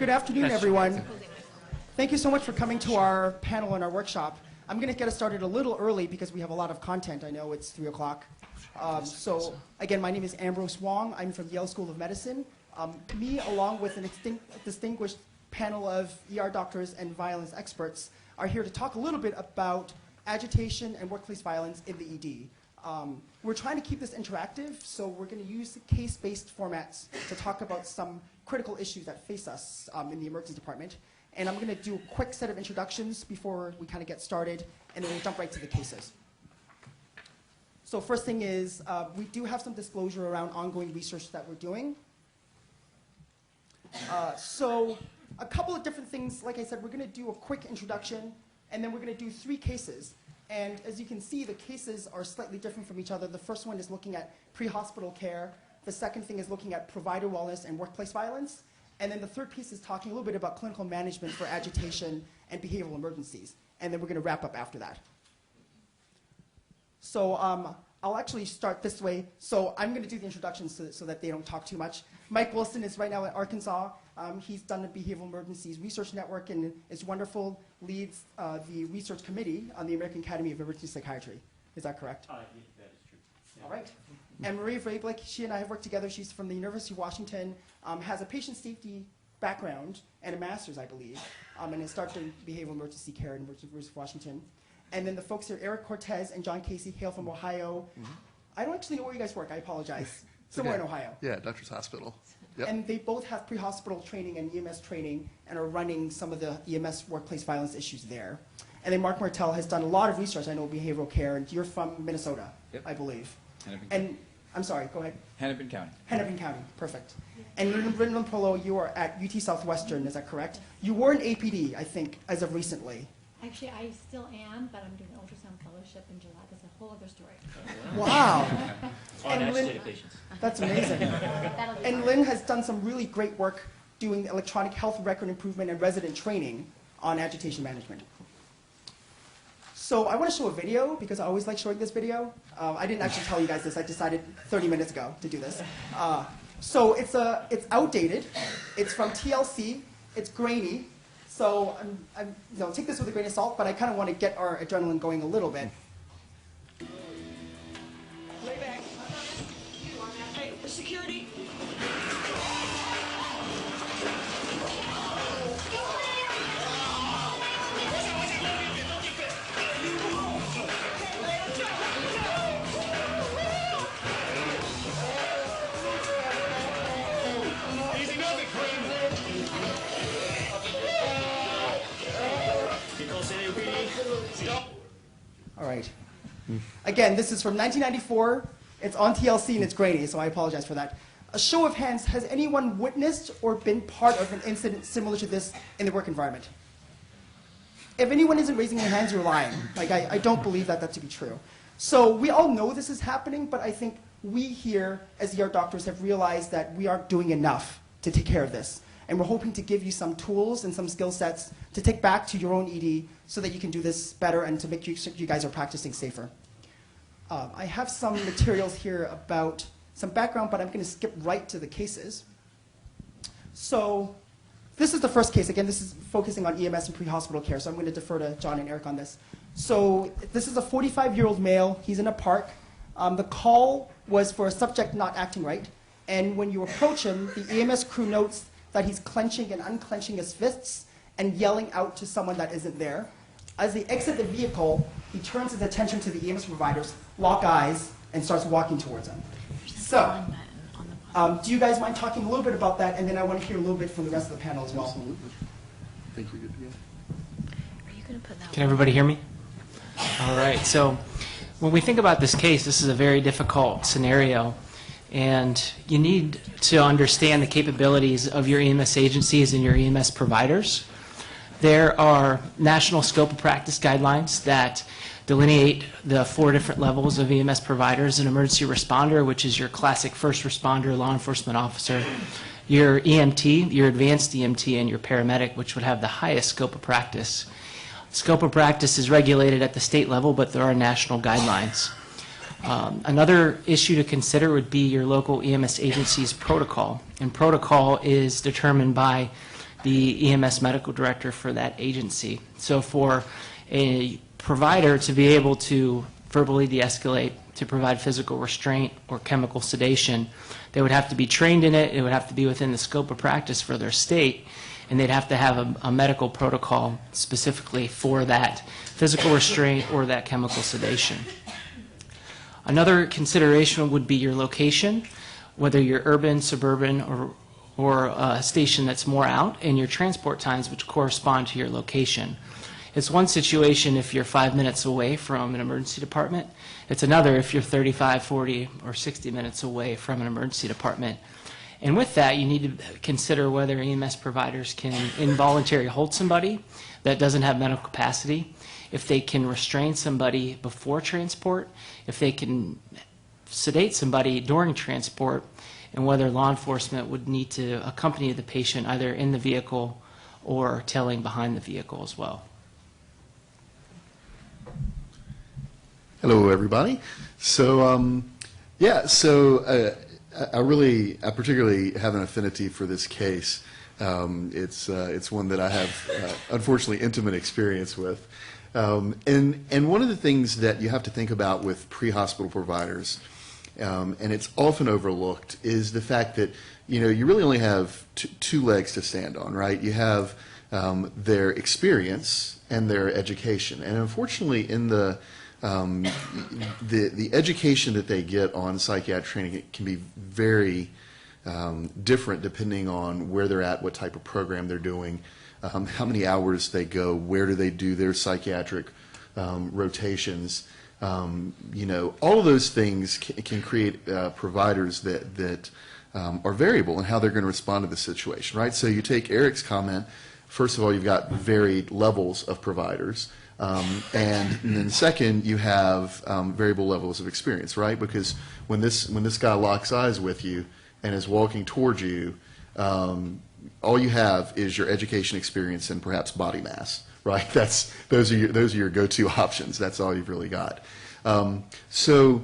Good afternoon, everyone. Thank you so much for coming to our panel and our workshop. I'm going to get us started a little early because we have a lot of content. I know it's 3 o'clock. So again, my name is Ambrose Wong. I'm from Yale School of Medicine. Me, along with a distinguished panel of ER doctors and violence experts, are here to talk a little bit about agitation and workplace violence in the ED. We're trying to keep this interactive, so we're going to use case-based formats to talk about some critical issues that face us in the emergency department. And I'm going to do a quick set of introductions before we kind of get started, and then we'll jump right to the cases. So first thing is, we do have some disclosure around ongoing research that we're doing. So a couple of different things. Like I said, we're going to do a quick introduction, and then we're going to do 3 cases. And as you can see, the cases are slightly different from each other. The first one is looking at pre-hospital care. The second thing is looking at provider wellness and workplace violence. And then the third piece is talking a little bit about clinical management for agitation and behavioral emergencies. And then we're going to wrap up after that. So I'll actually start this way. So I'm going to do the introductions so that they don't talk too much. Mike Wilson is right now at Arkansas. He's done the Behavioral Emergencies Research Network and is wonderful, leads the research committee on the American Academy of Emergency Psychiatry. Is that correct? Yeah, that is true. Yeah. All right. And Marie Vrablik, she and I have worked together. She's from the University of Washington, has a patient safety background and a master's, I believe, and has started behavioral emergency care in the University of Washington. And then the folks here, Eric Cortez and John Casey, hail from Ohio. Mm-hmm. I don't actually know where you guys work. I apologize. Somewhere in Ohio. Yeah, Doctor's Hospital. Yep. And they both have pre-hospital training and EMS training and are running some of the EMS workplace violence issues there. And then Marc Martel has done a lot of research, I know, behavioral care, and you're from Minnesota, yep. I believe. And I'm sorry, go ahead. Hennepin County. Hennepin County, perfect. And Lynn Roppolo, you are at UT Southwestern, is that correct? You were in APD, I think, as of recently. Actually, I still am, but I'm doing an ultrasound fellowship in July. That's a whole other story. Wow. On agitated patients. That's amazing. And Lynn has done some really great work doing electronic health record improvement and resident training on agitation management. So I want to show a video because I always like showing this video. I didn't actually tell you guys this. I decided 30 minutes ago to do this. So it's outdated. It's from TLC. It's grainy. So take this with a grain of salt, but I kind of want to get our adrenaline going a little bit. Lay back. Hey, security. All right. Again, this is from 1994. It's on TLC and it's grainy, so I apologize for that. A show of hands, has anyone witnessed or been part of an incident similar to this in the work environment? If anyone isn't raising their hands, you're lying. Like, I don't believe that to be true. So we all know this is happening, but I think we here, as ER doctors, have realized that we aren't doing enough to take care of this. And we're hoping to give you some tools and some skill sets to take back to your own ED so that you can do this better and to make sure you guys are practicing safer. I have some materials here about some background, but I'm going to skip right to the cases. So this is the first case. Again, this is focusing on EMS and pre-hospital care, so I'm going to defer to John and Eric on this. So this is a 45-year-old male. He's in a park. The call was for a subject not acting right. And when you approach him, the EMS crew notes that he's clenching and unclenching his fists and yelling out to someone that isn't there. As they exit the vehicle, he turns his attention to the EMS providers, lock eyes, and starts walking towards them. So, do you guys mind talking a little bit about that? And then I want to hear a little bit from the rest of the panel as well. Absolutely. I think you're good to go. Are you going to put that? Can everybody hear me? All right. So when we think about this case, this is a very difficult scenario. And you need to understand the capabilities of your EMS agencies and your EMS providers. There are national scope of practice guidelines that delineate the 4 different levels of EMS providers: an emergency responder, which is your classic first responder, law enforcement officer, your EMT, your advanced EMT, and your paramedic, which would have the highest scope of practice. Scope of practice is regulated at the state level, but there are national guidelines. Another issue to consider would be your local EMS agency's protocol. And protocol is determined by the EMS medical director for that agency. So for a provider to be able to verbally de-escalate, to provide physical restraint or chemical sedation, they would have to be trained in it, it would have to be within the scope of practice for their state, and they'd have to have a medical protocol specifically for that physical restraint or that chemical sedation. Another consideration would be your location, whether you're urban, suburban, or a station that's more out, and your transport times which correspond to your location. It's one situation if you're 5 minutes away from an emergency department. It's another if you're 35, 40, or 60 minutes away from an emergency department. And with that, you need to consider whether EMS providers can involuntarily hold somebody that doesn't have mental capacity, if they can restrain somebody before transport, if they can sedate somebody during transport, and whether law enforcement would need to accompany the patient either in the vehicle or tailing behind the vehicle as well. Hello, everybody. So, I particularly have an affinity for this case. It's one that I have, unfortunately, intimate experience with. And one of the things that you have to think about with pre-hospital providers, and it's often overlooked, is the fact that, you really only have two legs to stand on, right? You have their experience and their education. And unfortunately, in the education that they get on psychiatric training, it can be very different depending on where they're at, what type of program they're doing, how many hours they go, where do they do their psychiatric rotations. All of those things can create providers that are variable in how they're going to respond to the situation, right? So you take Eric's comment, first of all, you've got varied levels of providers. And then second, you have variable levels of experience, right? Because when this guy locks eyes with you and is walking towards you, all you have is your education, experience, and perhaps body mass, right? Those are your go-to options. That's all you've really got. So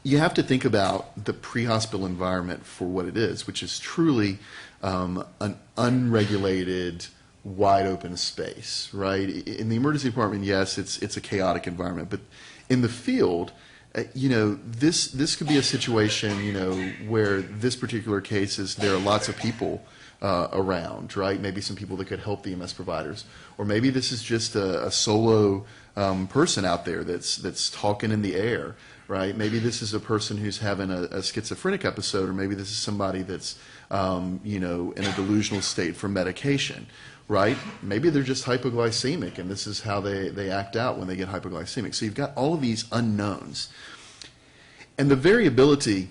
you have to think about the pre-hospital environment for what it is, which is truly an unregulated, wide open space, right? In the emergency department, yes, it's a chaotic environment, but in the field, this could be a situation, where this particular case is there are lots of people around, right? Maybe some people that could help the EMS providers, or maybe this is just a solo person out there that's talking in the air, right? Maybe this is a person who's having a schizophrenic episode, or maybe this is somebody that's in a delusional state from medication. Right? Maybe they're just hypoglycemic, and this is how they act out when they get hypoglycemic. So you've got all of these unknowns. And the variability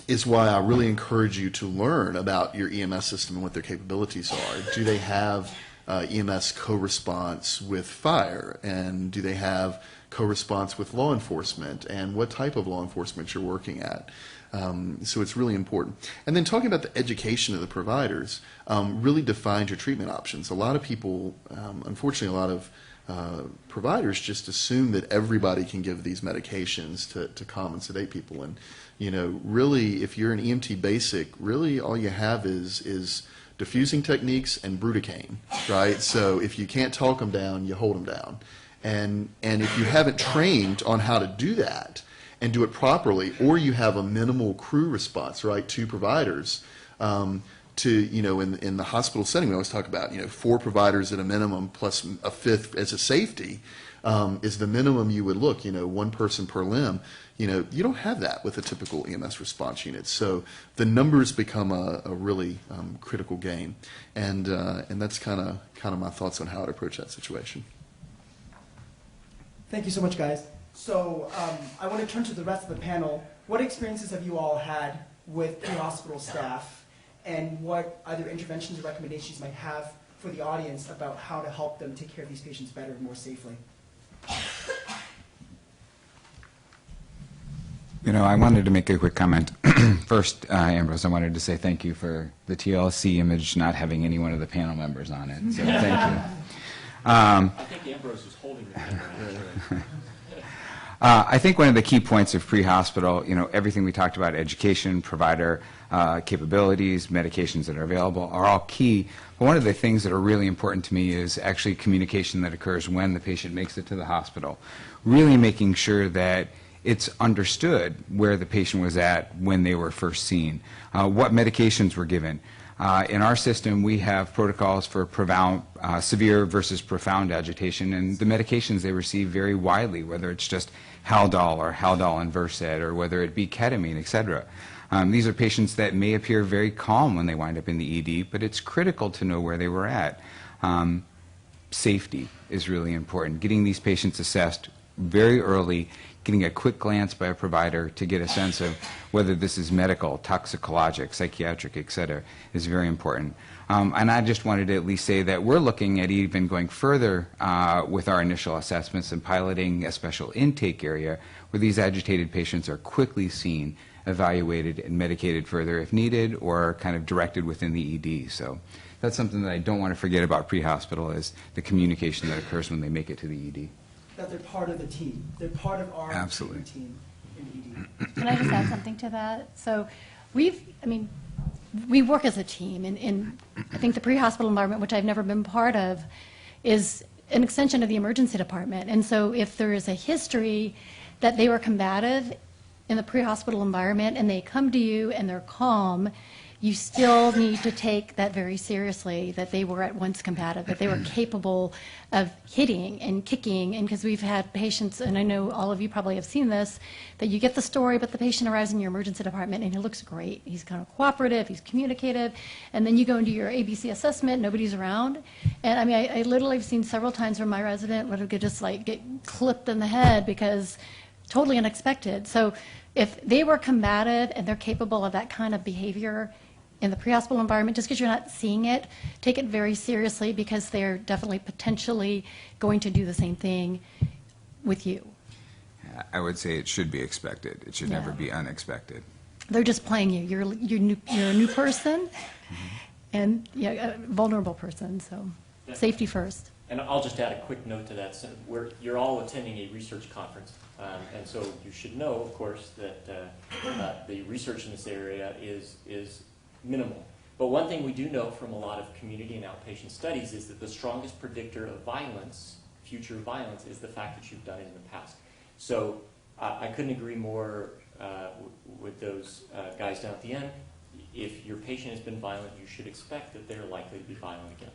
is why I really encourage you to learn about your EMS system and what their capabilities are. Do they have EMS co-response with fire? And do they have co-response with law enforcement? And what type of law enforcement you're working at? So it's really important. And then talking about the education of the providers really defines your treatment options. A lot of people, unfortunately, a lot of providers just assume that everybody can give these medications to calm and sedate people. And, really, if you're an EMT basic, really all you have is diffusing techniques and Bruticane, right? So if you can't talk them down, you hold them down. And if you haven't trained on how to do that, and do it properly, or you have a minimal crew response, right, to providers. In the hospital setting, we always talk about, 4 providers at a minimum plus a 5th as a safety is the minimum you would look, 1 person per limb. You don't have that with a typical EMS response unit. So the numbers become a really critical game. And that's kind of my thoughts on how to approach that situation. Thank you so much, guys. So I want to turn to the rest of the panel. What experiences have you all had with pre-hospital staff, and what other interventions or recommendations you might have for the audience about how to help them take care of these patients better and more safely? I wanted to make a quick comment. First, Ambrose, I wanted to say thank you for the TLC image not having any one of the panel members on it. So thank you. I think Ambrose was holding the camera. I think one of the key points of pre-hospital, everything we talked about, education, provider capabilities, medications that are available, are all key. But one of the things that are really important to me is actually communication that occurs when the patient makes it to the hospital. Really making sure that it's understood where the patient was at when they were first seen, what medications were given. In our system, we have protocols for severe versus profound agitation, and the medications they receive vary widely, whether it's just Haldol or Haldol and Versed, or whether it be ketamine, et cetera. These are patients that may appear very calm when they wind up in the ED, but it's critical to know where they were at. Safety is really important. Getting these patients assessed very early, getting a quick glance by a provider to get a sense of whether this is medical, toxicologic, psychiatric, et cetera, is very important. And I just wanted to at least say that we're looking at even going further with our initial assessments and piloting a special intake area where these agitated patients are quickly seen, evaluated, and medicated further if needed, or kind of directed within the ED. So that's something that I don't want to forget about pre-hospital, is the communication that occurs when they make it to the ED. That they're part of the team. They're part of our Absolutely. team in the ED. Can I just add something to that? So we work as a team, and I think the pre-hospital environment, which I've never been part of, is an extension of the emergency department. And so if there is a history that they were combative in the pre-hospital environment and they come to you and they're calm, you still need to take that very seriously, that they were at once combative, that they were capable of hitting and kicking. And because we've had patients, and I know all of you probably have seen this, that you get the story, but the patient arrives in your emergency department and he looks great. He's kind of cooperative, he's communicative, and then you go into your ABC assessment, nobody's around. And I mean, I literally have seen several times where my resident would just like get clipped in the head because totally unexpected. So if they were combative and they're capable of that kind of behavior in the pre-hospital environment, just because you're not seeing it, take it very seriously, because they're definitely potentially going to do the same thing with you. I would say it should be expected. It should Yeah. never be unexpected. They're just playing you. You're a new person, and a vulnerable person. So, Yeah. safety first. And I'll just add a quick note to that. So you're all attending a research conference, and so you should know, of course, that the research in this area is minimal. But one thing we do know from a lot of community and outpatient studies is that the strongest predictor of violence, future violence, is the fact that you've done it in the past. So I couldn't agree more with those guys down at the end. If your patient has been violent, you should expect that they're likely to be violent again.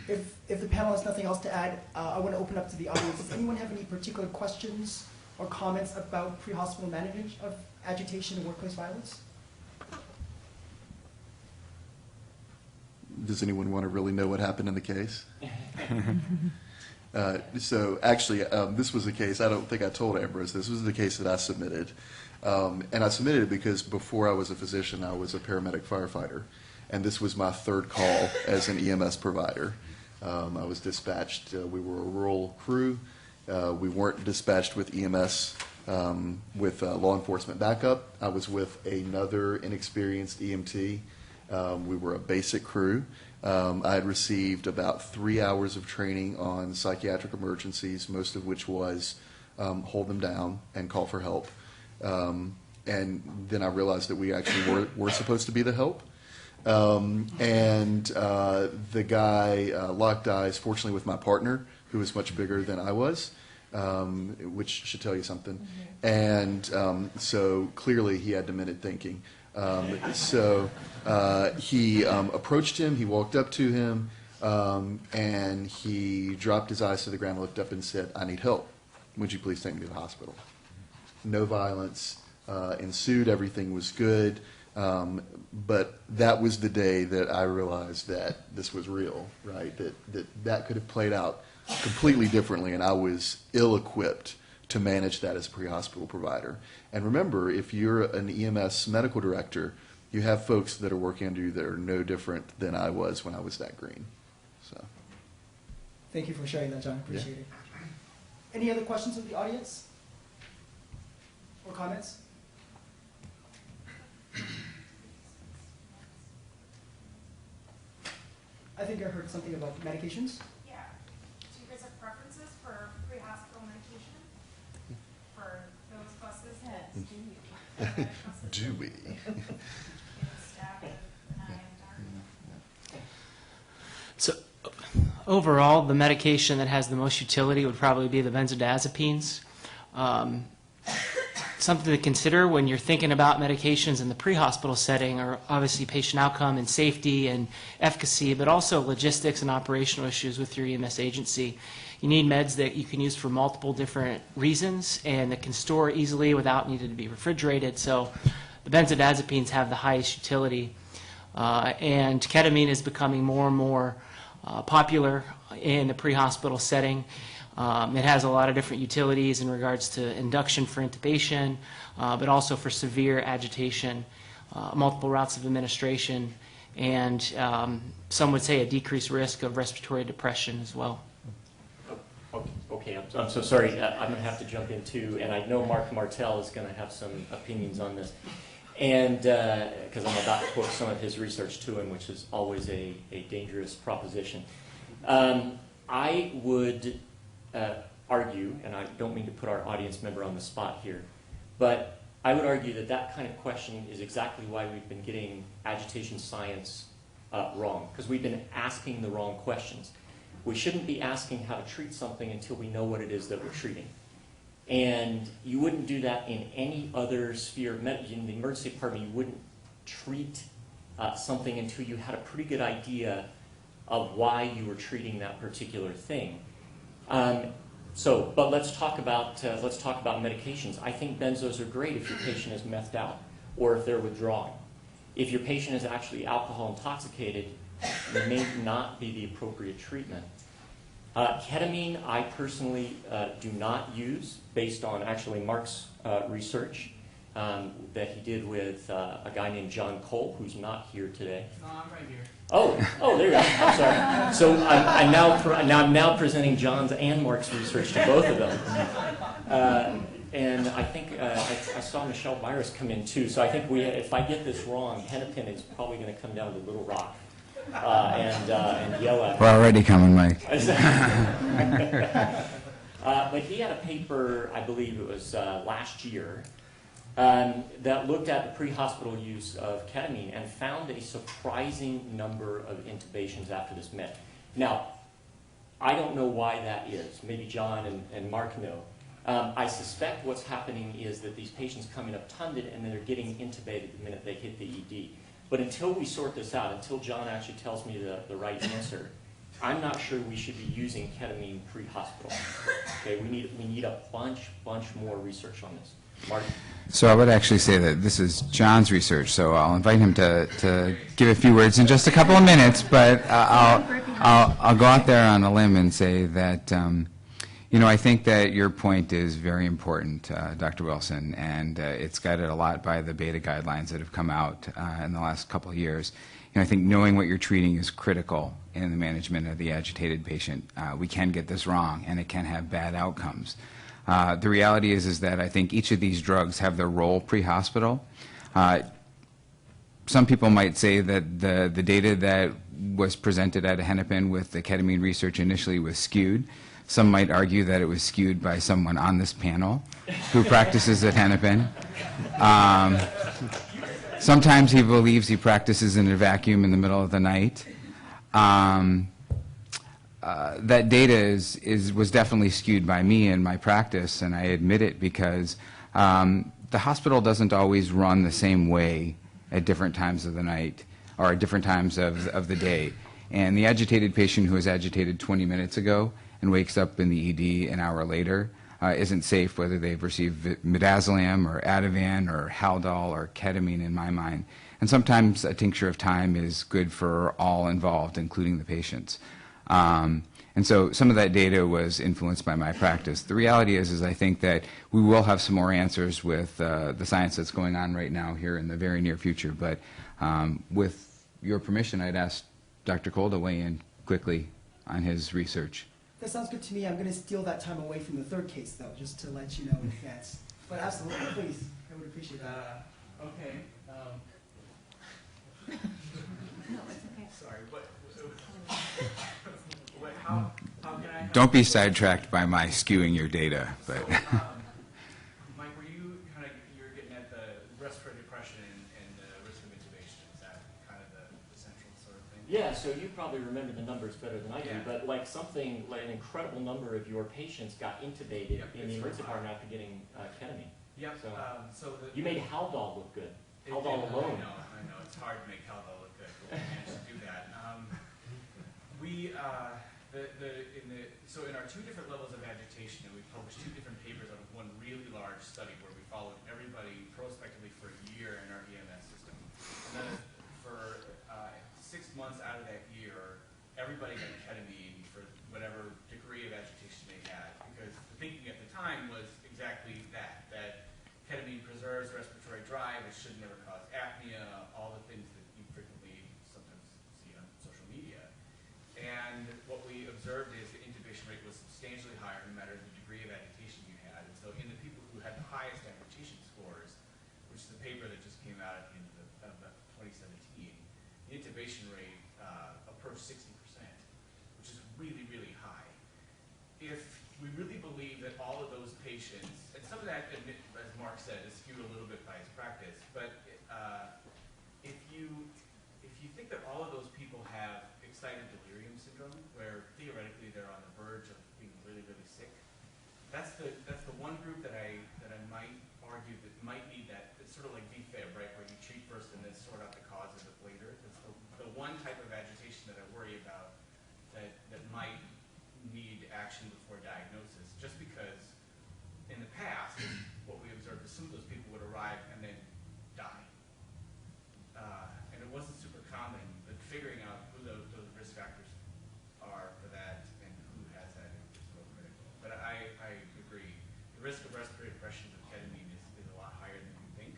If the panel has nothing else to add, I want to open up to the audience. Does anyone have any particular questions or comments about pre-hospital management of agitation and workplace violence? Does anyone want to really know what happened in the case? So actually, this was a case, I don't think I told Ambrose, this was the case that I submitted. And I submitted it because before I was a physician, I was a paramedic firefighter. And this was my third call as an EMS provider. I was dispatched, we were a rural crew. We weren't dispatched with EMS with law enforcement backup. I was with another inexperienced EMT. We were a basic crew. I had received about 3 hours of training on psychiatric emergencies, most of which was hold them down and call for help. And then I realized that we actually were supposed to be the help. The guy locked eyes, fortunately, with my partner, who was much bigger than I was, which should tell you something. And so clearly he had demented thinking. He approached him, he walked up to him, and he dropped his eyes to the ground, looked up and said, "I need help. Would you please take me to the hospital?" No violence ensued, everything was good. But that was the day that I realized that this was real, right? That could have played out completely differently, and I was ill-equipped to manage that as a pre-hospital provider. And remember, if you're an EMS medical director, you have folks that are working under you that are no different than I was when I was that green. So, Thank you for sharing that, John. Appreciate it. Any other questions from the audience? Or comments? I think I heard something about medications. Yeah, Do we? So overall, the medication that has the most utility would probably be the benzodiazepines. Something to consider when you're thinking about medications in the pre-hospital setting are obviously patient outcome and safety and efficacy, but also logistics and operational issues with your EMS agency. You need meds that you can use for multiple different reasons and that can store easily without needing to be refrigerated. So the benzodiazepines have the highest utility. And ketamine is becoming more and more popular in the pre-hospital setting. It has a lot of different utilities in regards to induction for intubation, but also for severe agitation, multiple routes of administration, and some would say a decreased risk of respiratory depression as well. Okay, I'm so sorry. I'm going to have to jump in too, and I know Marc Martel is going to have some opinions on this, and because I'm about to quote some of his research to him, which is always a dangerous proposition. I would argue, and I don't mean to put our audience member on the spot here, but I would argue that that kind of question is exactly why we've been getting agitation science wrong, because we've been asking the wrong questions. We shouldn't be asking how to treat something until we know what it is that we're treating. And you wouldn't do that in any other sphere of medicine. In the emergency department, you wouldn't treat something until you had a pretty good idea of why you were treating that particular thing. But let's talk about medications. I think benzos are great if your patient is methed out or if they're withdrawing. If your patient is actually alcohol intoxicated, it may not be the appropriate treatment. Ketamine, I personally do not use, based on actually Marc's research that he did with a guy named John Cole, who's not here today. No, I'm right here. Oh, there you go. I'm sorry. So I'm now presenting John's and Marc's research to both of them. And I think I saw Michelle Byers come in too. So I think if I get this wrong, Hennepin is probably going to come down to Little Rock and yell at me. We're already coming, Mike. But he had a paper, I believe it was last year, that looked at the pre-hospital use of ketamine and found a surprising number of intubations after this med. Now, I don't know why that is. Maybe John and Marc know. I suspect what's happening is that these patients come in obtunded and then they're getting intubated the minute they hit the ED. But until we sort this out, until John actually tells me the right answer, I'm not sure we should be using ketamine pre-hospital. Okay, we need a bunch more research on this. Marc? So I would actually say that this is John's research, so I'll invite him to give a few words in just a couple of minutes, but I'll go out there on a limb and say that I think that your point is very important, Dr. Wilson, and it's guided a lot by the beta guidelines that have come out in the last couple of years. I think knowing what you're treating is critical in the management of the agitated patient. We can get this wrong, and it can have bad outcomes. The reality is that I think each of these drugs have their role pre-hospital. Some people might say that the data that was presented at Hennepin with the ketamine research initially was skewed. Some might argue that it was skewed by someone on this panel who practices at Hennepin. Sometimes he believes he practices in a vacuum in the middle of the night. That data was definitely skewed by me in my practice, and I admit it because the hospital doesn't always run the same way at different times of the night or at different times of the day. And the agitated patient who was agitated 20 minutes ago and wakes up in the ED an hour later isn't safe whether they've received midazolam or Ativan or Haldol or ketamine in my mind. And sometimes a tincture of time is good for all involved, including the patients. And so some of that data was influenced by my practice. The reality is I think that we will have some more answers with the science that's going on right now here in the very near future. But with your permission, I'd ask Dr. Cole to weigh in quickly on his research. That sounds good to me. I'm going to steal that time away from the third case, though, just to let you know in advance. But absolutely, please. I would appreciate that. Okay. No, it's okay. Sorry, how can I help? Don't be sidetracked by my skewing your data. But Mike, were you kind of Yeah, so you probably remember the numbers better than I do, Yeah. but like something, like an incredible number of your patients got intubated Yep, in the it's emergency real high. department after getting ketamine. Yep. So So the, you made Haldol look good. It Haldol did. alone. I know. It's hard to make Haldol look good, but we managed to do that. So in our 2 different levels of agitation, we published 2 different papers out of one really large study where we followed everybody prospectively for a year in our EMS system. And then for 6 months out of that year, everybody got ketamine for whatever degree of agitation they had, because the thinking at the time was exactly that ketamine preserves respiratory drive, it should never cause apnea, all the things that you frequently sometimes see on social media. And what we observed is the intubation rate was substantially higher no matter the degree of agitation you had. And so in the people who had the highest agitation scores, which is the paper that just came out at the end of 2017, the intubation rate approached 60%, which is really, really high. If we really believe that all of those patients, and some of that, as Mark said, is skewed a little bit by his practice, but if you think that all of those people have excited delirium syndrome, where theoretically they're on the verge of being really, really sick, that's the one group that I might argue that might need that. It's sort of like VFib, right, where you treat first and then sort out the causes of later. That's the one type of agitation that I worry about that might need action before diagnosis, just because in the past, what we observed is some of those people would arrive and then die. And it wasn't super common, but figuring out who those risk factors are for that and who has that is real critical. But I agree. The risk of respiratory depression with ketamine is a lot higher than you think.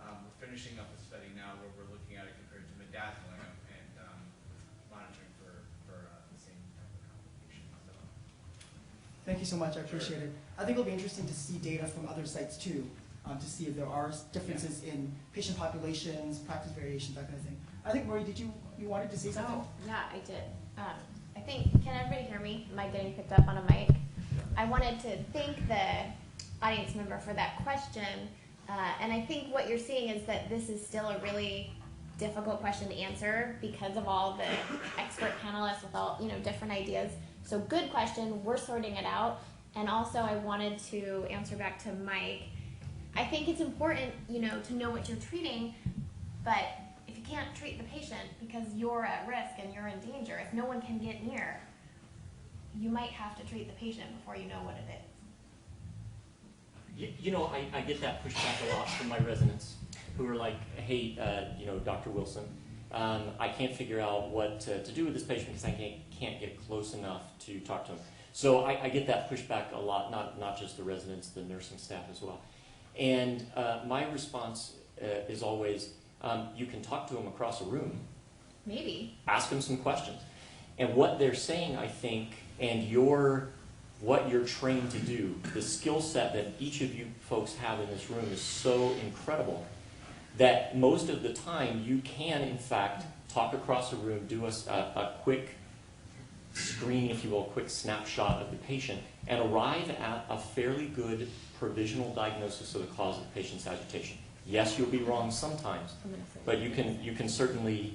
We're finishing up a study now where we're looking at it compared to midazolam and monitoring for the same type of complication. So. Thank you so much. I appreciate it. I think it'll be interesting to see data from other sites too, to see if there are differences in patient populations, practice variations, that kind of thing. I think, Marie, did you wanted to say something? Oh, yeah, I did. I think, can everybody hear me? Am I getting picked up on a mic? I wanted to thank the audience member for that question. And I think what you're seeing is that this is still a really difficult question to answer because of all the expert panelists with all, different ideas. So good question, we're sorting it out. And also I wanted to answer back to Mike. I think it's important, to know what you're treating, but if you can't treat the patient because you're at risk and you're in danger, if no one can get near, you might have to treat the patient before you know what it is. I get that pushback a lot from my residents who are like, hey, Dr. Wilson, I can't figure out what to do with this patient because I can't get close enough to talk to him. So I get that pushback a lot, not just the residents, the nursing staff as well. And my response is always, you can talk to them across a room. Maybe. Ask them some questions. And what they're saying, I think, and what you're trained to do, the skill set that each of you folks have in this room is so incredible that most of the time you can, in fact, talk across a room, do a quick screen, if you will, a quick snapshot of the patient, and arrive at a fairly good provisional diagnosis of the cause of the patient's agitation. Yes, you'll be wrong sometimes, but you can certainly,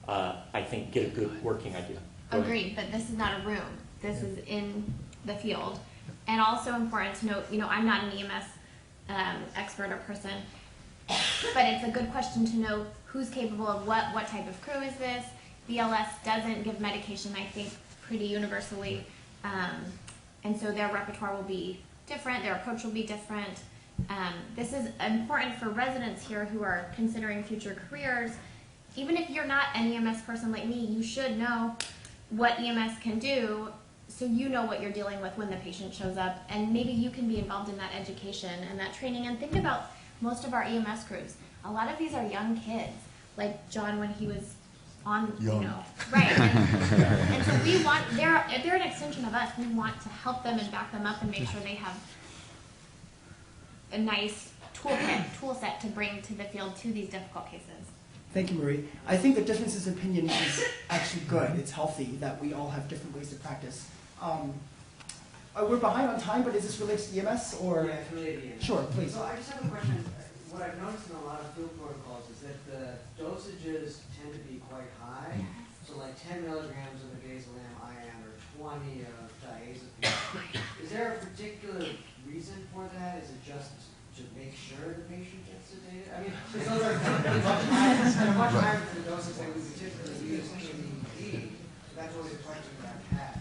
I think, get a good working idea. Agreed, but this is not a room. This is in the field. And also important to note, I'm not an EMS expert or person, but it's a good question to know who's capable of what type of crew is this. BLS doesn't give medication, I think, pretty universally, and so their repertoire will be different, their approach will be different. This is important for residents here who are considering future careers. Even if you're not an EMS person like me, you should know what EMS can do so you know what you're dealing with when the patient shows up, and maybe you can be involved in that education and that training. And think about most of our EMS crews. A lot of these are young kids, like John when he was on, right. And so we want, if they're an extension of us, we want to help them and back them up and make sure they have a nice tool set to bring to the field to these difficult cases. Thank you, Marie. I think the differences in opinion is actually good. It's healthy that we all have different ways to practice. We're behind on time, but is this related to EMS or? Yeah, it's related to EMS. Sure, please. So I just have a question. What I've noticed in a lot of field protocols is that the dosages tend to be quite high, So like 10 milligrams of midazolam IM or 20 of diazepam. Is there a particular reason for that? Is it just to make sure the patient gets sedated? I mean, because those are much higher than the doses that we would typically use in the ED. So that's always a question that I've had.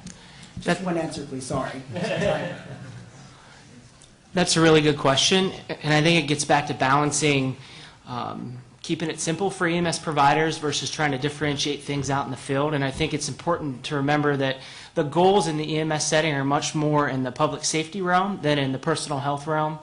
Just one answer, please. Sorry. That's a really good question, and I think it gets back to balancing keeping it simple for EMS providers versus trying to differentiate things out in the field. And I think it's important to remember that the goals in the EMS setting are much more in the public safety realm than in the personal health realm.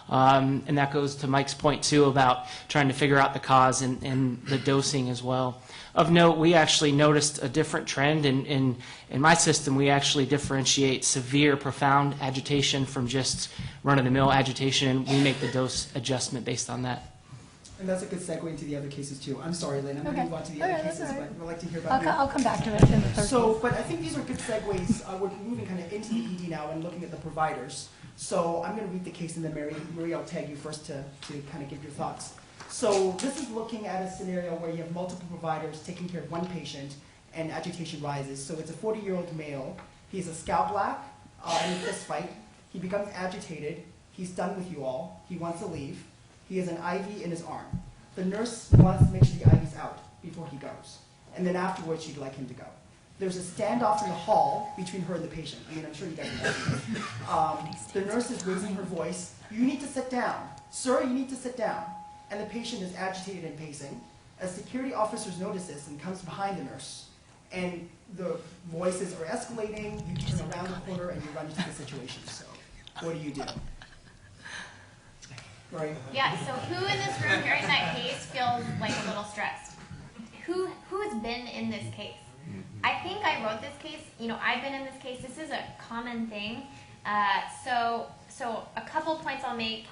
And that goes to Mike's point, too, about trying to figure out the cause and the dosing as well. Of note, we actually noticed a different trend. In my system, we actually differentiate severe, profound agitation from just run-of-the-mill agitation, and we make the dose adjustment based on that. And that's a good segue into the other cases, too. I'm sorry, Lynn. I'm going to move on to the Okay, other that's cases, all right. but we'd like to hear about you. I'll come back to it in the third So, case. but I think these are good segues. We're moving kind of into the ED now and looking at the providers. So I'm going to read the case, and then Marie, I'll tag you first to kind of give your thoughts. So this is looking at a scenario where you have multiple providers taking care of one patient, and agitation rises. So it's a 40-year-old male. He's a scout black in a fist fight. He becomes agitated. He's done with you all. He wants to leave. He has an IV in his arm. The nurse wants to make sure the IV's out before he goes. And then afterwards, she'd like him to go. There's a standoff in the hall between her and the patient. I mean, I'm sure you guys know this. The nurse is raising her voice. You need to sit down. Sir, you need to sit down. And the patient is agitated and pacing. A security officer notices this and comes behind the nurse. And the voices are escalating. You turn around the corner and you run into the situation. So what do? Right? Yeah, so who in this room during that case feels like a little stressed? Who has been in this case? I think I wrote this case. I've been in this case. This is a common thing. So a couple points I'll make.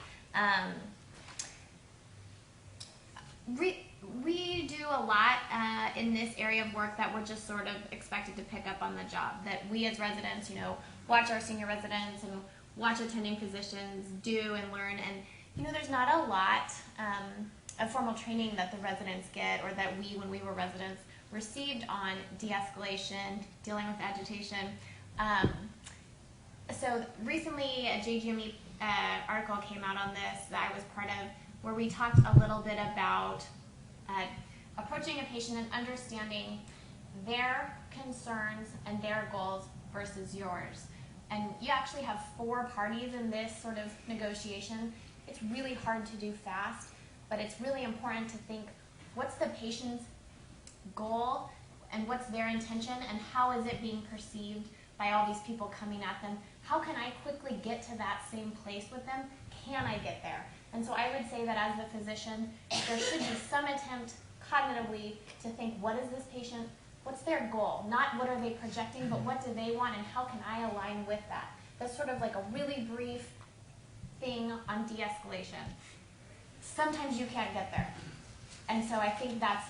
We do a lot in this area of work that we're just sort of expected to pick up on the job. That we as residents, watch our senior residents and watch attending physicians do and learn. And there's not a lot of formal training that the residents get, or that we, when we were residents, received on de-escalation, dealing with agitation. So recently a JGME article came out on this that I was part of, where we talked a little bit about approaching a patient and understanding their concerns and their goals versus yours. And you actually have 4 parties in this sort of negotiation. It's really hard to do fast, but it's really important to think, what's the patient's goal and what's their intention, and how is it being perceived by all these people coming at them? How can I quickly get to that same place with them? Can I get there? And so I would say that as the physician, there should be some attempt cognitively to think, what is this patient, what's their goal? Not what are they projecting, but what do they want, and how can I align with that? That's sort of like a really brief thing on de-escalation. Sometimes you can't get there. And so I think that's,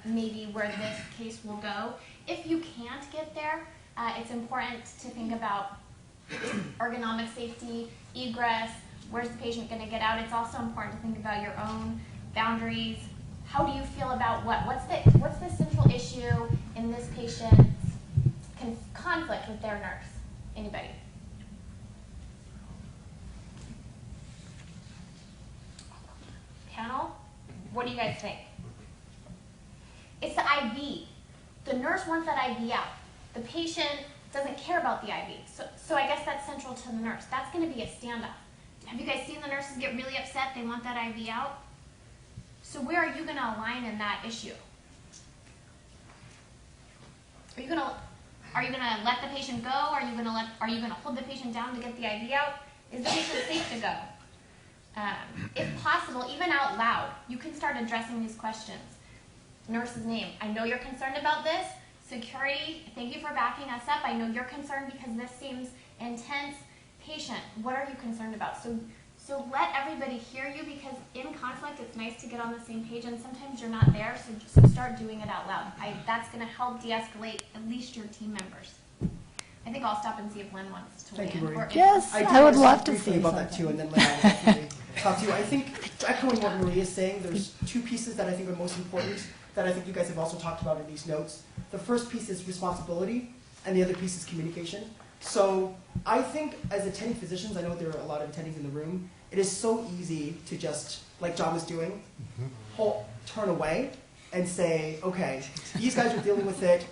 maybe where this case will go. If you can't get there, it's important to think about ergonomic safety, egress, where's the patient going to get out. It's also important to think about your own boundaries. How do you feel about what? What's the central issue in this patient's conflict with their nurse? Anybody? Panel? What do you guys think? It's the IV. The nurse wants that IV out. The patient doesn't care about the IV. So I guess that's central to the nurse. That's going to be a standoff. Have you guys seen the nurses get really upset they want that IV out? So where are you going to align in that issue? Are you going to let the patient go? Are you going to hold the patient down to get the IV out? Is the patient safe to go? If possible, even out loud, you can start addressing these questions. Nurse's name. I know you're concerned about this. Security, thank you for backing us up. I know you're concerned because this seems intense. Patient, what are you concerned about? So let everybody hear you, because in conflict, it's nice to get on the same page, and sometimes you're not there, so start doing it out loud. That's going to help de-escalate at least your team members. I think I'll stop and see if Lynn wants to weigh in. Thank you, Marie. Yes, do I would have love to briefly say about that something. too, and then Lynn will definitely talk to you. I think, echoing what Marie is saying, there's two pieces that I think are most important that I think you guys have also talked about in these notes. The first piece is responsibility, and the other piece is communication. So I think as attending physicians, I know there are a lot of attendings in the room, it is so easy to just, like John was doing, turn away and say, okay, these guys are dealing with it,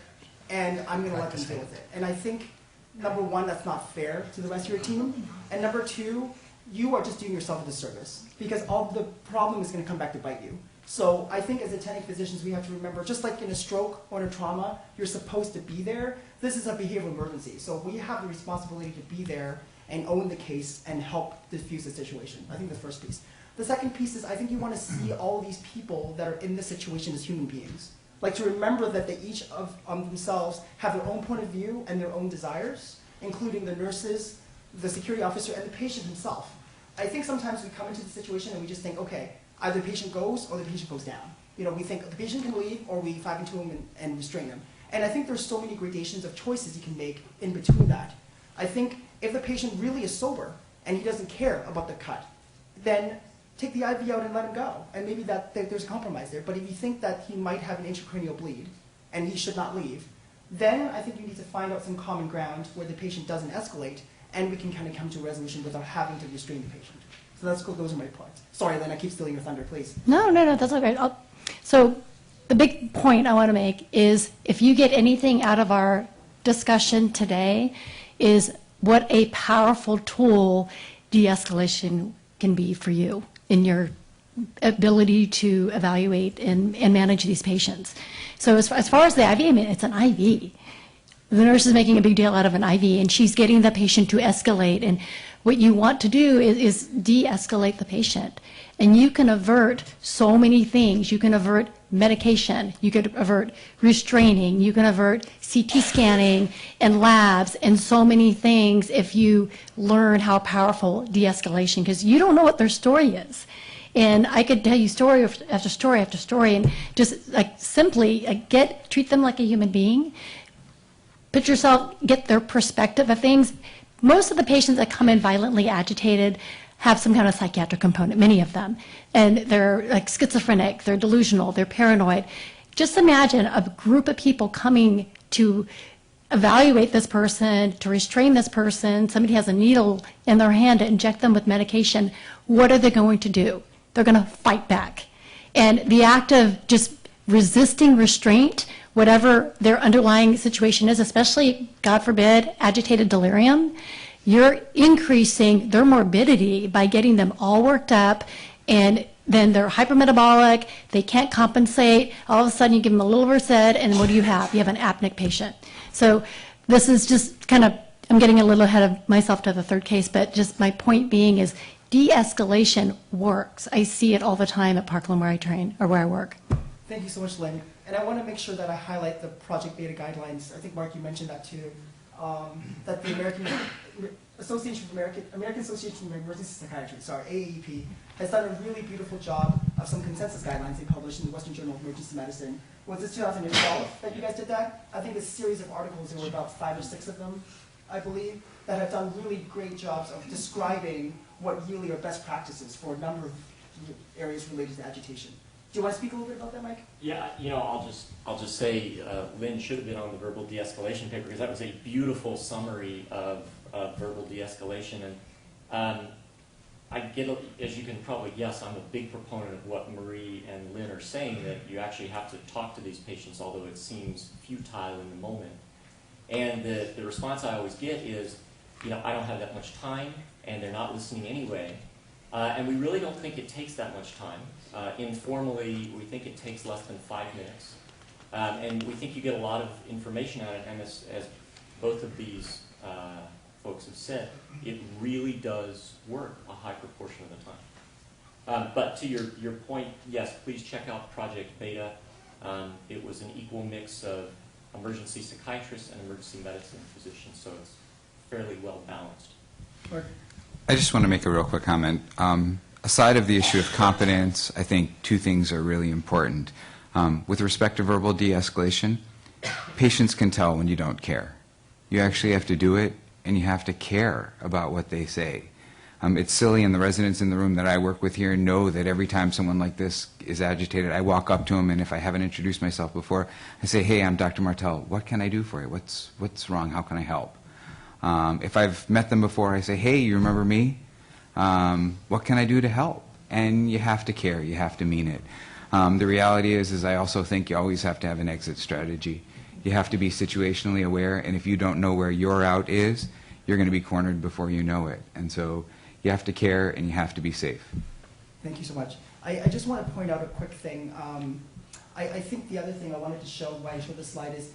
and I'm going to let them deal with it. And I think, number one, that's not fair to the rest of your team. And number two, you are just doing yourself a disservice, because all the problem is going to come back to bite you. So I think as attending physicians, we have to remember, just like in a stroke or in a trauma, you're supposed to be there. This is a behavioral emergency. So we have the responsibility to be there and own the case and help diffuse the situation. I think the first piece. The second piece is I think you want to see all these people that are in this situation as human beings. Like to remember that they each of themselves have their own point of view and their own desires, including the nurses, the security officer, and the patient himself. I think sometimes we come into the situation and we just think, okay, either the patient goes or the patient goes down. You know, we think the patient can leave or we fight into him and restrain him. And I think there's so many gradations of choices you can make in between that. I think if the patient really is sober and he doesn't care about the cut, then take the IV out and let him go. And maybe that there's a compromise there. But if you think that he might have an intracranial bleed and he should not leave, then I think you need to find out some common ground where the patient doesn't escalate and we can kind of come to a resolution without having to restrain the patient. So that's cool. Those are my points. Sorry, Lynn, I keep stealing your thunder, please. No, that's all right. So the big point I want to make is if you get anything out of our discussion today is what a powerful tool de-escalation can be for you in your ability to evaluate and manage these patients. So as far as the IV, I mean, it's an IV. The nurse is making a big deal out of an IV, and she's getting the patient to escalate. And what you want to do is de-escalate the patient. And you can avert so many things. You can avert medication. You can avert restraining. You can avert CT scanning and labs and so many things if you learn how powerful de-escalation, because you don't know what their story is. And I could tell you story after story after story, and just like simply treat them like a human being. Put yourself, get their perspective of things. Most of the patients that come in violently agitated have some kind of psychiatric component, many of them. And they're like schizophrenic, they're delusional, they're paranoid. Just imagine a group of people coming to evaluate this person, to restrain this person. Somebody has a needle in their hand to inject them with medication. What are they going to do? They're going to fight back. And the act of just resisting restraint, whatever their underlying situation is, especially, God forbid, agitated delirium, you're increasing their morbidity by getting them all worked up, and then they're hypermetabolic, they can't compensate, all of a sudden you give them a little Versed, and what do you have? You have an apneic patient. So this is just kind of, I'm getting a little ahead of myself to the third case, but just my point being is de-escalation works. I see it all the time at Parkland where I train, or where I work. Thank you so much, Lynn. And I want to make sure that I highlight the Project Beta guidelines. I think, Mark, you mentioned that too. That the American Association of Emergency Psychiatry, AAEP, has done a really beautiful job of some consensus guidelines they published in the Western Journal of Emergency Medicine. Was this 2012 that you guys did that? I think a series of articles, there were about 5 or 6 of them, I believe, that have done really great jobs of describing what really are best practices for a number of areas related to agitation. Do you want to speak a little bit about that, Mike? Yeah, I'll just say Lynn should have been on the verbal de-escalation paper, because that was a beautiful summary of verbal de-escalation. And I get, as you can probably guess, I'm a big proponent of what Marie and Lynn are saying, that you actually have to talk to these patients, although it seems futile in the moment. And the response I always get is, I don't have that much time, and they're not listening anyway. And we really don't think it takes that much time. Informally, we think it takes less than 5 minutes. And we think you get a lot of information out of it. And as both of these folks have said, it really does work a high proportion of the time. But to your point, yes, please check out Project Beta. It was an equal mix of emergency psychiatrists and emergency medicine physicians, so it's fairly well balanced. Mark? I just want to make a real quick comment. Aside of the issue of competence, I think 2 things are really important. With respect to verbal de-escalation, patients can tell when you don't care. You actually have to do it, and you have to care about what they say. It's silly, and the residents in the room that I work with here know that every time someone like this is agitated, I walk up to them, and if I haven't introduced myself before, I say, hey, I'm Dr. Martel. What can I do for you? What's wrong? How can I help? If I've met them before, I say, hey, you remember me? What can I do to help? And you have to care. You have to mean it. The reality is I also think you always have to have an exit strategy. You have to be situationally aware, and if you don't know where your out is, you're going to be cornered before you know it. And so you have to care, and you have to be safe. Thank you so much. I just want to point out a quick thing. I think the other thing I wanted to show, why I showed this slide, is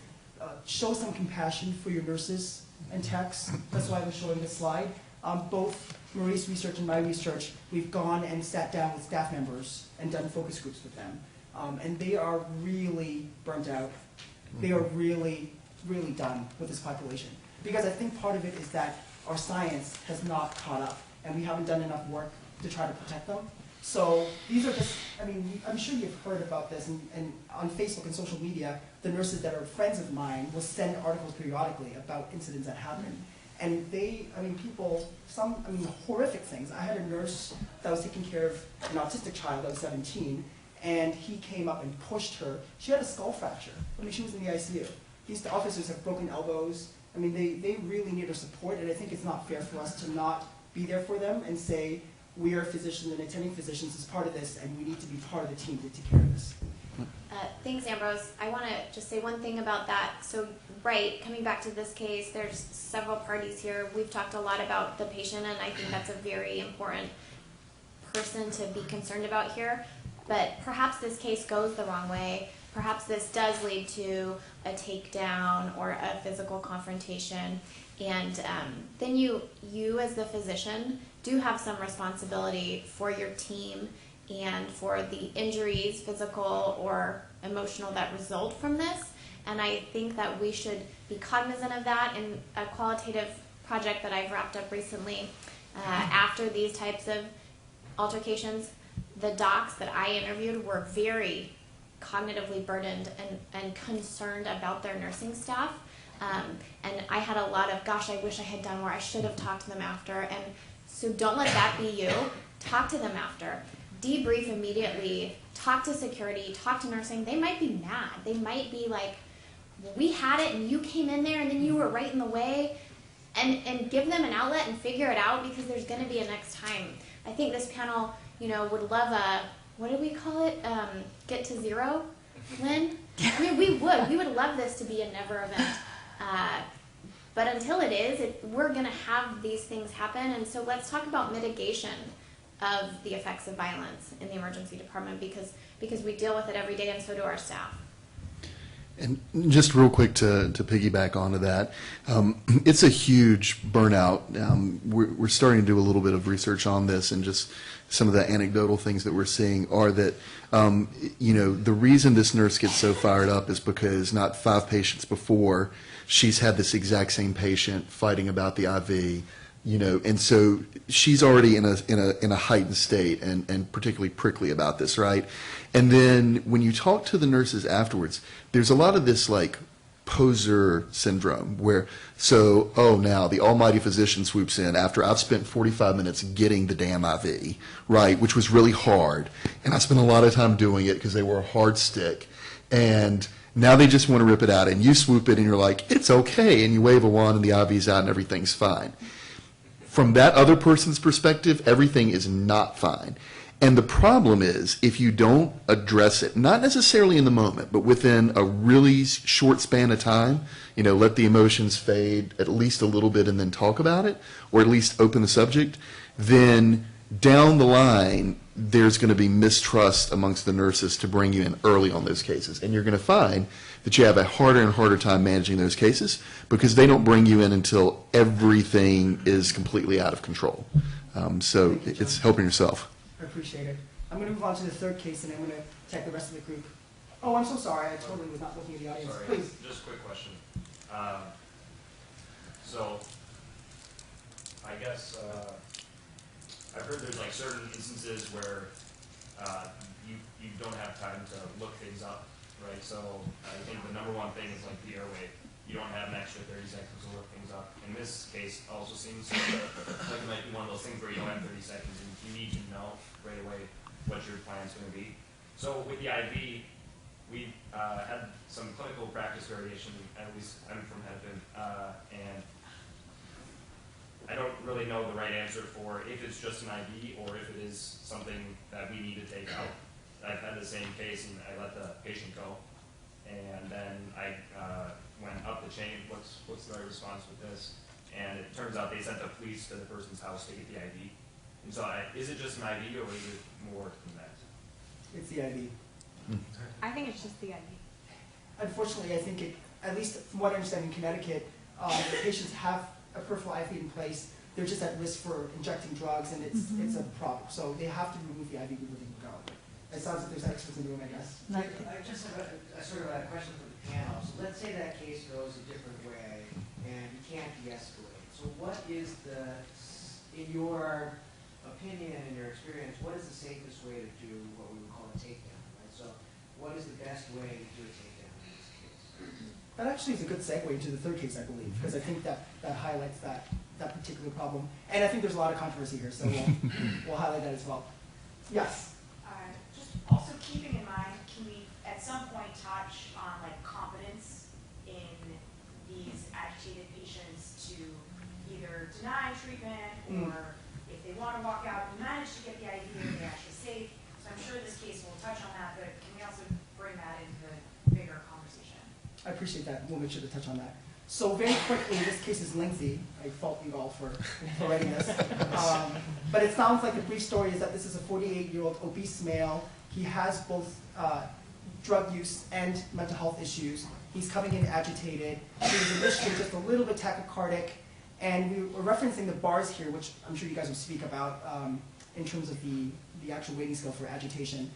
show some compassion for your nurses and techs. That's why I'm showing this slide. Both Marie's research and my research, we've gone and sat down with staff members and done focus groups with them. And they are really burnt out. They are really, really done with this population. Because I think part of it is that our science has not caught up, and we haven't done enough work to try to protect them. So these are just, I mean, I'm sure you've heard about this, and on Facebook and social media, the nurses that are friends of mine will send articles periodically about incidents that happen. And they, I mean, people, horrific things. I had a nurse that was taking care of an autistic child that was 17, and he came up and pushed her. She had a skull fracture. I mean, she was in the ICU. These officers have broken elbows. I mean, they really need our support, and I think it's not fair for us to not be there for them and say, we are physicians and attending physicians as part of this, and we need to be part of the team to take care of this. Thanks, Ambrose. I want to just say one thing about that. So, right, coming back to this case, there's several parties here. We've talked a lot about the patient, and I think that's a very important person to be concerned about here. But perhaps this case goes the wrong way. Perhaps this does lead to a takedown or a physical confrontation. And then you as the physician do have some responsibility for your team and for the injuries, physical or emotional, that result from this. And I think that we should be cognizant of that. In a qualitative project that I've wrapped up recently, after these types of altercations, the docs that I interviewed were very cognitively burdened and concerned about their nursing staff. And I had a lot of, gosh, I wish I had done more. I should have talked to them after. And so don't let that be you. Talk to them after. Debrief immediately. Talk to security. Talk to nursing. They might be mad. They might be like, well, we had it and you came in there and then you were right in the way. And give them an outlet and figure it out, because there's going to be a next time. I think this panel, would love a, what do we call it? Get to zero, Lynn? I mean, we would love this to be a never event. But until it is, we're going to have these things happen. And so let's talk about mitigation of the effects of violence in the emergency department, because we deal with it every day, and so do our staff. And just real quick to piggyback onto that, it's a huge burnout. We're starting to do a little bit of research on this, and just some of the anecdotal things that we're seeing are that, the reason this nurse gets so fired up is because not 5 patients before, she's had this exact same patient fighting about the IV, and so she's already in a heightened state and particularly prickly about this, right? And then when you talk to the nurses afterwards, there's a lot of this like poser syndrome where, now the almighty physician swoops in after I've spent 45 minutes getting the damn IV, right, which was really hard. And I spent a lot of time doing it because they were a hard stick. And now they just want to rip it out. And you swoop in and you're like, it's okay. And you wave a wand and the IV's out and everything's fine. From that other person's perspective, everything is not fine. And the problem is, if you don't address it, not necessarily in the moment, but within a really short span of time, let the emotions fade at least a little bit and then talk about it, or at least open the subject, then down the line, there's going to be mistrust amongst the nurses to bring you in early on those cases. And you're going to find that you have a harder and harder time managing those cases because they don't bring you in until everything is completely out of control. So it's helping yourself. I appreciate it. I'm going to move on to the third case, and I'm going to take the rest of the group. Oh, I'm so sorry. I totally was not looking at the audience. Sorry, Please. just a quick question. So, I guess I've heard there's like certain instances where you don't have time to look things up, right? So I think the number one thing is like the airway you don't have an extra 30 seconds to look things up. In this case, also seems like it might be one of those things where you don't have 30 seconds and you need to know right away what your plan's going to be. So with the IV, we had some clinical practice variation. At least I'm from Hennepin, and I don't really know the right answer for if it's just an IV or if it is something that we need to take out. I've had the same case and I let the patient go, and then I went up the chain. What's the right response with this? And it turns out they sent the police to the person's house to get the IV. And so, is it just an IV or is it more than that? It's the IV. I think it's just the IV. Unfortunately, I think it, at least from what I understand in Connecticut, the patients have a peripheral IV in place. They're just at risk for injecting drugs, and it's a problem. So they have to remove the IV before they can go. It sounds like there's experts in the room, I guess. I just have a sort of a question for the panel. So let's say that case goes a different way and you can't de-escalate. So what is in your opinion and your experience, what is the safest way to do what we would call a takedown, right? So what is the best way to do a takedown in this case? That actually is a good segue into the third case, I believe, because I think that highlights that particular problem. And I think there's a lot of controversy here, so we'll highlight that as well. Yes? Just also keeping in mind, can we at some point touch on like competence in these agitated patients to either deny treatment or if they want to walk out and manage to get the IV or they're actually safe. So I'm sure this case will touch on that, but can we also bring that into the bigger conversation? I appreciate that. We'll make sure to touch on that. So very quickly, this case is lengthy. I fault you all for writing this. But it sounds like the brief story is that this is a 48-year-old obese male. He has both drug use and mental health issues. He's coming in agitated. He was initially just a little bit tachycardic. And we were referencing the bars here, which I'm sure you guys will speak about in terms of the actual weighting scale for agitation.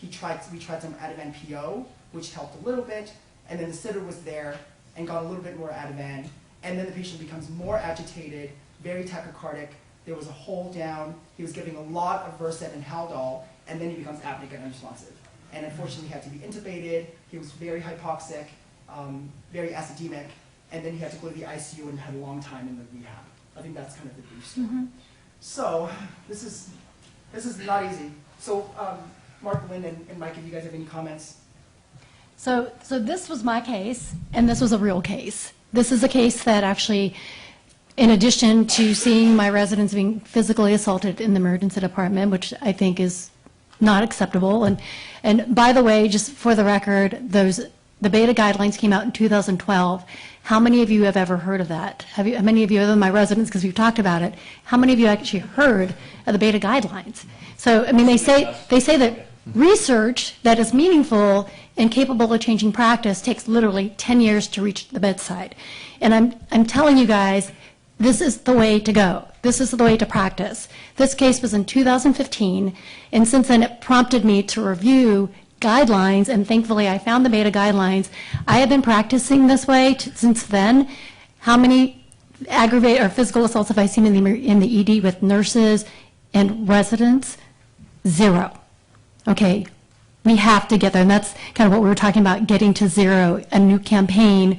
We tried some Ativan PO, which helped a little bit. And then the sitter was there and got a little bit more Ativan. And then the patient becomes more agitated, very tachycardic. There was a hold down. He was giving a lot of Versed and Haldol, and then he becomes apneic and unresponsive. And unfortunately, he had to be intubated. He was very hypoxic, very acidemic, and then he had to go to the ICU and had a long time in the rehab. I think that's kind of the brief story. So this is not easy. So Mark, Lynn, and Mike, if you guys have any comments. So this was my case, and this was a real case. This is a case that actually, in addition to seeing my residents being physically assaulted in the emergency department, which I think is not acceptable. And by the way, just for the record, the beta guidelines came out in 2012. How many of you have ever heard of that? How many of you, other than my residents, because we've talked about it, how many of you actually heard of the beta guidelines? So, I mean, they say that research that is meaningful and capable of changing practice takes literally 10 years to reach the bedside. And I'm telling you guys, this is the way to go. This is the way to practice. This case was in 2015, and since then it prompted me to review guidelines, and thankfully I found the beta guidelines. I have been practicing this way since then. How many aggravated or physical assaults have I seen in the ED with nurses and residents? 0. Okay, we have to get there, and that's kind of what we were talking about, getting to 0, a new campaign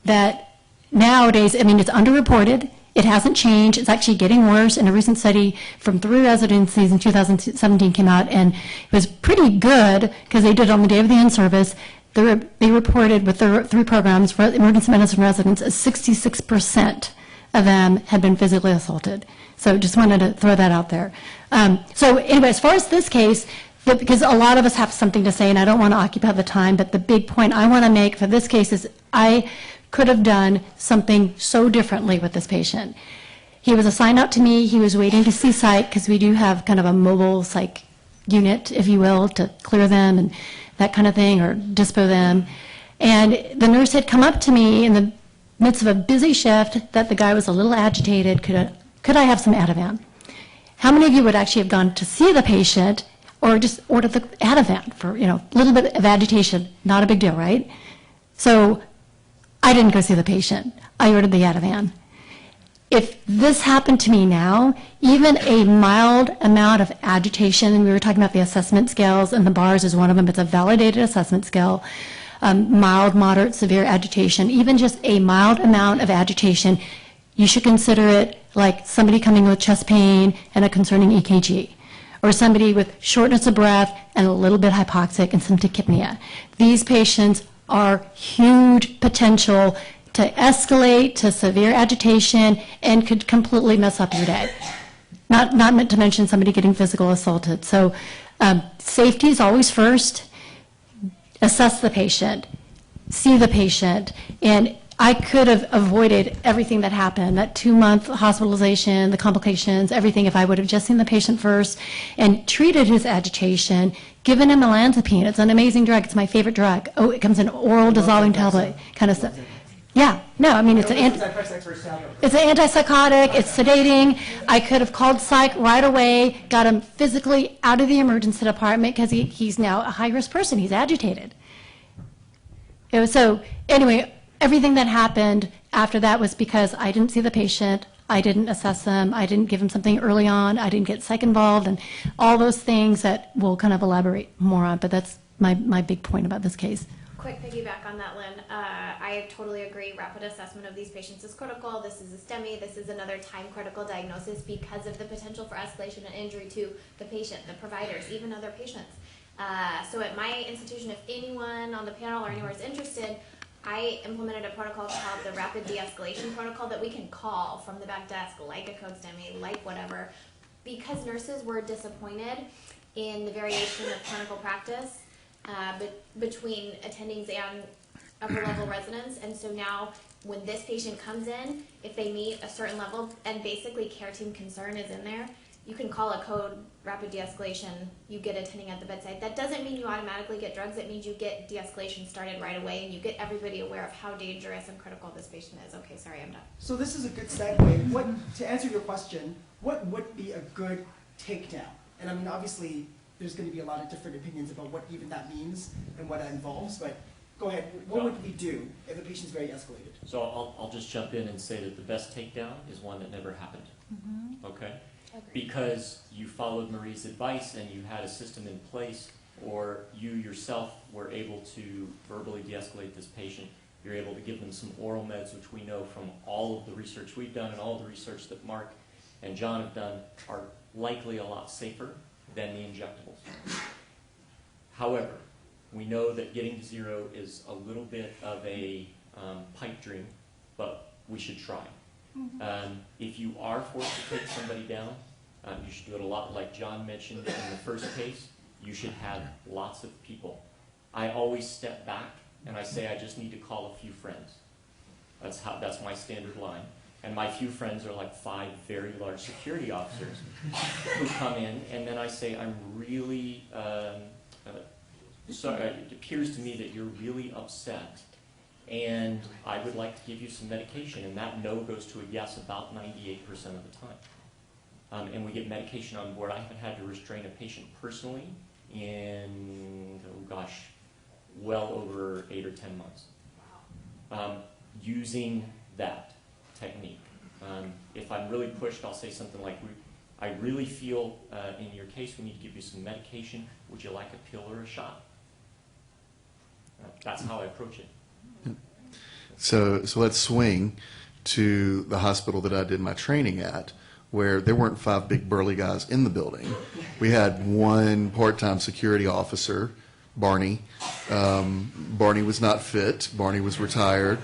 that nowadays, I mean, it's underreported. It hasn't changed. It's actually getting worse. And a recent study from 3 residencies in 2017 came out, and it was pretty good because they did it on the day of the in-service. They reported with their 3 programs for emergency medicine residents, 66% of them had been physically assaulted. So just wanted to throw that out there. So anyway, as far as this case, because a lot of us have something to say, and I don't want to occupy the time, but the big point I want to make for this case is I could have done something so differently with this patient. He was assigned out to me. He was waiting to see psych because we do have kind of a mobile psych unit, if you will, to clear them and that kind of thing, or dispo them. And the nurse had come up to me in the midst of a busy shift that the guy was a little agitated. Could I have some Ativan? How many of you would actually have gone to see the patient or just ordered the Ativan for, a little bit of agitation? Not a big deal, right? So I didn't go see the patient. I ordered the Ativan. If this happened to me now, even a mild amount of agitation, and we were talking about the assessment scales, and the bars is one of them, it's a validated assessment scale, mild, moderate, severe agitation, even just a mild amount of agitation, you should consider it like somebody coming with chest pain and a concerning EKG, or somebody with shortness of breath and a little bit hypoxic and some tachypnea. These patients are huge potential to escalate to severe agitation and could completely mess up your day. Not meant to mention somebody getting physical assaulted. So safety is always first. Assess the patient, see the patient, and I could have avoided everything that happened, that 2-month hospitalization, the complications, everything, if I would have just seen the patient first and treated his agitation, given him olanzapine. It's an amazing drug. It's my favorite drug. Oh, it comes in oral dissolving tablet kind of stuff. Yeah, no, I mean, it's an antipsychotic, it's sedating. I could have called psych right away, got him physically out of the emergency department because he's now a high-risk person. He's agitated. So anyway, everything that happened after that was because I didn't see the patient, I didn't assess him, I didn't give him something early on, I didn't get psych involved, and all those things that we'll kind of elaborate more on, but that's my big point about this case. Quick piggyback on that, Lynn. I totally agree. Rapid assessment of these patients is critical. This is a STEMI. This is another time-critical diagnosis because of the potential for escalation and injury to the patient, the providers, even other patients. So at my institution, if anyone on the panel or anywhere is interested, I implemented a protocol called the Rapid De-Escalation Protocol that we can call from the back desk, like a code STEMI, like whatever, because nurses were disappointed in the variation of clinical practice between attendings and upper-level residents. And so now when this patient comes in, if they meet a certain level and basically care team concern is in there, you can call a code rapid de-escalation, you get attending at the bedside. That doesn't mean you automatically get drugs, it means you get de-escalation started right away and you get everybody aware of how dangerous and critical this patient is. Okay, sorry, I'm done. So this is a good segue. To answer your question, what would be a good takedown? And I mean, obviously, there's going to be a lot of different opinions about what even that means and what that involves, but go ahead. What would we do if a patient's very escalated? So I'll just jump in and say that the best takedown is one that never happened. Mm-hmm. Okay? Because you followed Marie's advice and you had a system in place, or you yourself were able to verbally de-escalate this patient. You're able to give them some oral meds, which we know from all of the research we've done and all the research that Marc and John have done are likely a lot safer than the injectables. However, we know that getting to zero is a little bit of a pipe dream, but we should try. If you are forced to take somebody down, you should do it a lot like John mentioned in the first case. You should have lots of people. I always step back and I say I just need to call a few friends. That's my standard line. And my few friends are like 5 very large security officers who come in, and then I say, I'm really sorry, it appears to me that you're really upset, and I would like to give you some medication, and that no goes to a yes about 98% of the time. And we get medication on board. I haven't had to restrain a patient personally in, well over 8 or 10 months. Using that technique. If I'm really pushed, I'll say something like, I really feel in your case we need to give you some medication. Would you like a pill or a shot? That's how I approach it. So let's swing to the hospital that I did my training at, where there weren't 5 big burly guys in the building. We had one part-time security officer, Barney. Barney was not fit. Barney was retired.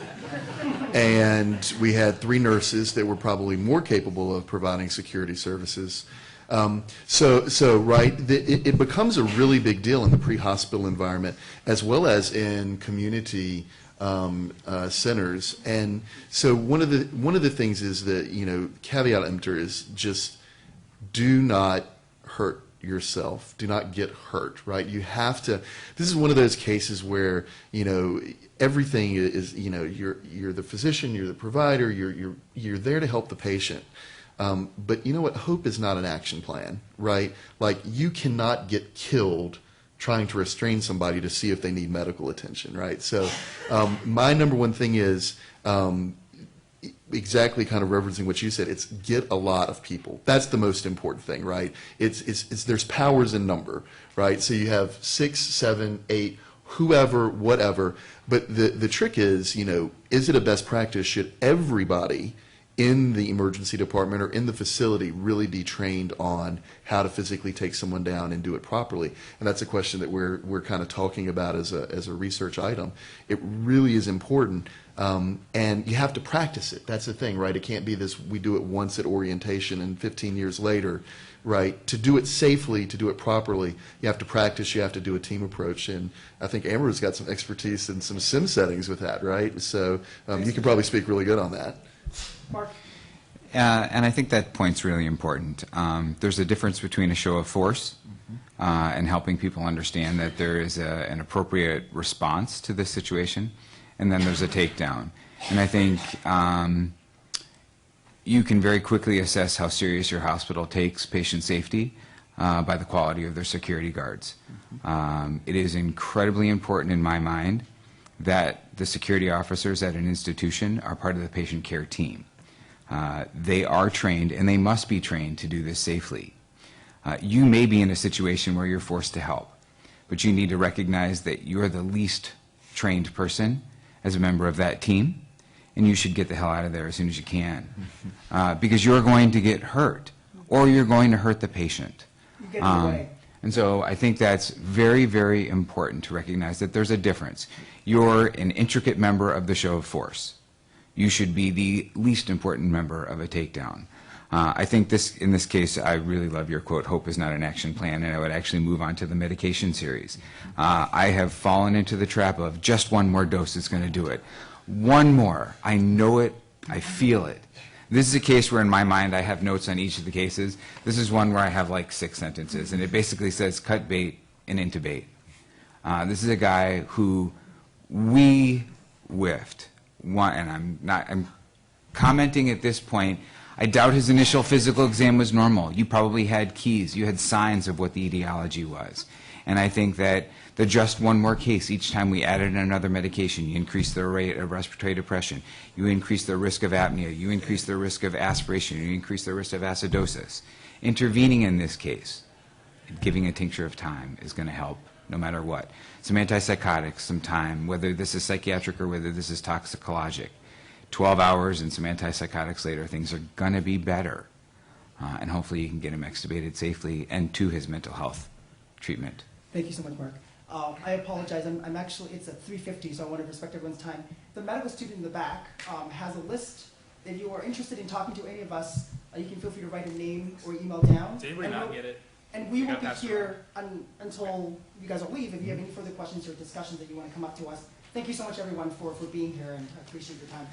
And we had 3 nurses that were probably more capable of providing security services. It becomes a really big deal in the pre-hospital environment, as well as in community centers. And so one of the things is that, caveat emptor is just do not hurt yourself. Do not get hurt, right? You have to. This is one of those cases where, everything is, you're the physician, you're the provider, you're there to help the patient. But you know what? Hope is not an action plan, right? Like, you cannot get killed trying to restrain somebody to see if they need medical attention, right? So my number one thing is exactly kind of referencing what you said. It's get a lot of people. That's the most important thing, right? It's there's powers in number, right? So you have 6, 7, 8. whoever, whatever. But the trick is, is it a best practice? Should everybody in the emergency department or in the facility really be trained on how to physically take someone down and do it properly? And that's a question that we're kind of talking about as a research item. It really is important, and you have to practice it. That's the thing, right? It can't be this, we do it once at orientation and 15 years later, right? To do it safely, to do it properly, you have to practice, you have to do a team approach. And I think Amber's got some expertise in some sim settings with that, right? So you can probably speak really good on that. Mark? And I think that point's really important. There's a difference between a show of force and helping people understand that there is an appropriate response to this situation, and then there's a takedown. And I think you can very quickly assess how serious your hospital takes patient safety by the quality of their security guards. It is incredibly important in my mind that the security officers at an institution are part of the patient care team. They are trained, and they must be trained to do this safely. You may be in a situation where you're forced to help, but you need to recognize that you're the least trained person as a member of that team, and you should get the hell out of there as soon as you can, because you're going to get hurt, or you're going to hurt the patient. You get in the way. And so I think that's very, very important to recognize that there's a difference. You're an intricate member of the show of force. You should be the least important member of a takedown. I think in this case, I really love your quote, hope is not an action plan, and I would actually move on to the medication series. I have fallen into the trap of just one more dose is going to do it. One more. I know it. I feel it. This is a case where in my mind I have notes on each of the cases. This is one where I have like 6 sentences, and it basically says cut bait and intubate. This is a guy who we whiffed. And I'm commenting at this point, I doubt his initial physical exam was normal. You probably had keys. You had signs of what the etiology was. And I think that the just one more case, each time we added another medication, you increase the rate of respiratory depression, you increase the risk of apnea, you increase the risk of aspiration, you increase the risk of acidosis. Intervening in this case, giving a tincture of time is going to help no matter what. Some antipsychotics, some time, whether this is psychiatric or whether this is toxicologic. 12 hours and some antipsychotics later, things are going to be better. And hopefully you can get him extubated safely and to his mental health treatment. Thank you so much, Mark. I apologize. I'm actually, it's at 3:50, so I want to respect everyone's time. The medical student in the back has a list. If you are interested in talking to any of us, you can feel free to write a name or email down. Did anybody not get it? And we will be here until you guys will leave. If you have any further questions or discussions that you want to come up to us. Thank you so much, everyone, for being here, and I appreciate your time.